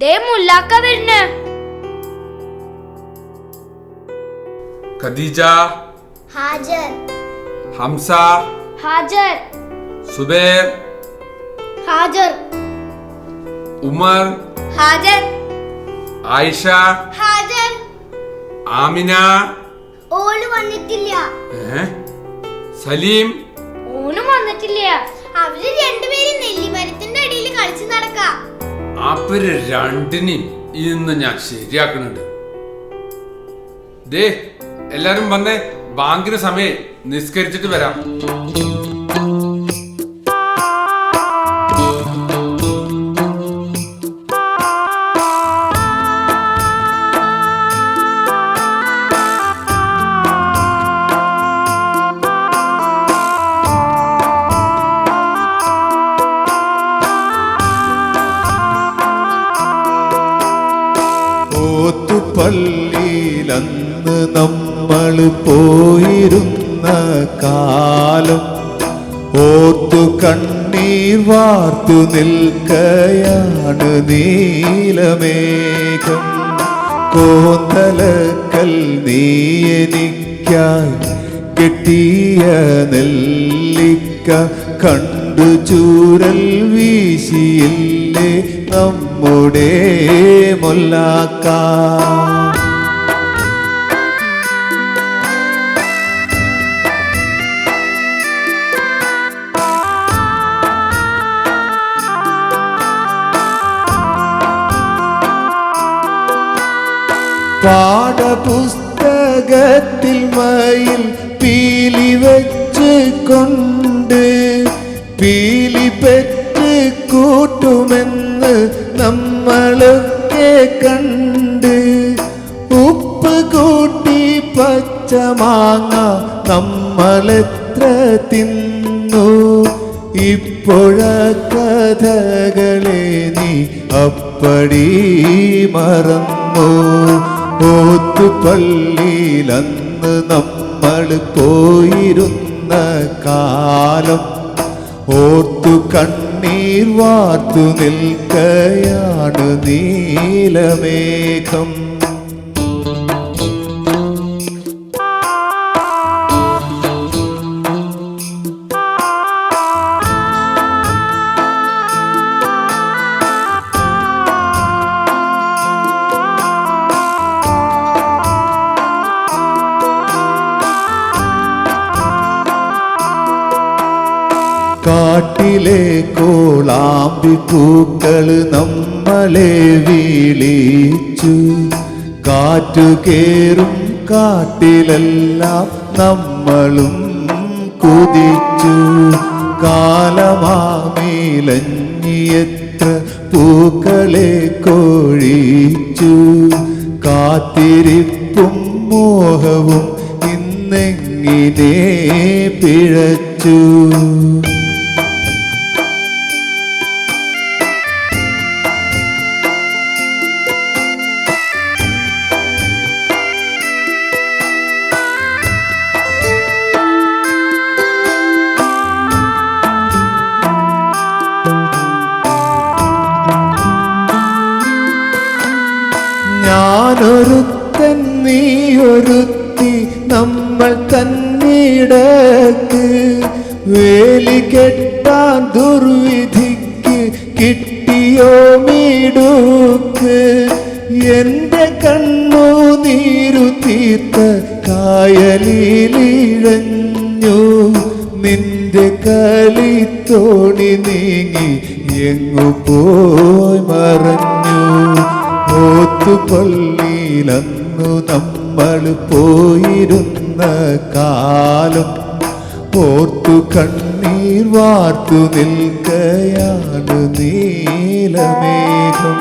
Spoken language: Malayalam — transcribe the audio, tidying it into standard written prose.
ദേ മുല്ലാക്ക വരുന്നു. ഖദീജ ഹാജർ. ഹംസ ഹാജർ. സുബൈർ ഹാജർ. ഉമർ ഹാജർ. ആയിഷ ഹാജർ. ആമിന ഓള് വന്നിട്ടില്ല. സലീം ഓനും വന്നിട്ടില്ല. അവര് രണ്ടുപേരും നെല്ലിമരത്തിന്റെ അടിയിൽ കളിച്ചു നടക്കാം. അവര് രണ്ടിനെയും ഇന്ന് ഞാൻ ശരിയാക്കുന്നുണ്ട്. ദേ എല്ലാരും വന്നേ, ബാങ്കിന് സമയം, നിസ്കരിച്ചിട്ട് വരാം. പള്ളിയിലന്ന് നമ്മൾ പോയിരുന്ന കാലം ഓർത്തു കണ്ണീർ വാർത്തു നിൽക്കയാണ് നീലമേഘം. കോന്തലക്കൽ നീ എനിക്കായി കെട്ടിയ നെല്ലിക്ക കണ്ടു ചൂരൽ വീശിയില്ലേ നമ്മുടെ മുല്ലാക്ക. പാഠപുസ്തകത്തിൽ മയിൽ പീലി വെച്ച് കൊണ്ട് പീലി പെറ്റ് കൂട്ടുമെന്ന് നമ്മളൊക്കെ കണ്ട് ഉപ്പ് കൂട്ടി പച്ചമാങ്ങ നമ്മളെത്ര തിന്നു. ഇപ്പോഴ കഥകളെ നീ അപ്പടി മറന്നു. ഓത്തുപള്ളിയിലന്ന് നമ്മൾ പോയിരുന്ന കാലം ഓർത്തു കണ്ണീർ വാർത്തു നിൽക്കയാണ് നീലമേഘം. കാട്ടിലെ കോളാമ്പി പൂക്കള് നമ്മളെ വിളിച്ചു. കാറ്റുകേറും കാട്ടിലെല്ലാം നമ്മളും കുതിച്ചു. കാലമാമിലഞ്ഞിയെത്ര പൂക്കളെ കൊഴിച്ചു. കാത്തിരിപ്പും മോഹവും ഇന്നെങ്ങിനെ പിഴച്ചു. ഞാനൊരുത്തൻ നീയൊരുത്തി നമ്മൾ തന്നിടക്ക് വേലി കെട്ടാൻ ദുർവിധിക്ക് കിട്ടിയോ മീടുക്ക്. എന്റെ കണ്ണു നീരു തീർത്ത കായലിലിഴഞ്ഞു. നിന്റെ കളിത്തോണി നീങ്ങി എങ്ങു പോയി മറഞ്ഞു. ഓത്തുപള്ളിയിലന്നു നമ്മൾ പോയിരുന്ന കാലം ഓർത്തു കണ്ണീർ വാർത്തു നിൽക്കയാണ് നീലമേഘം.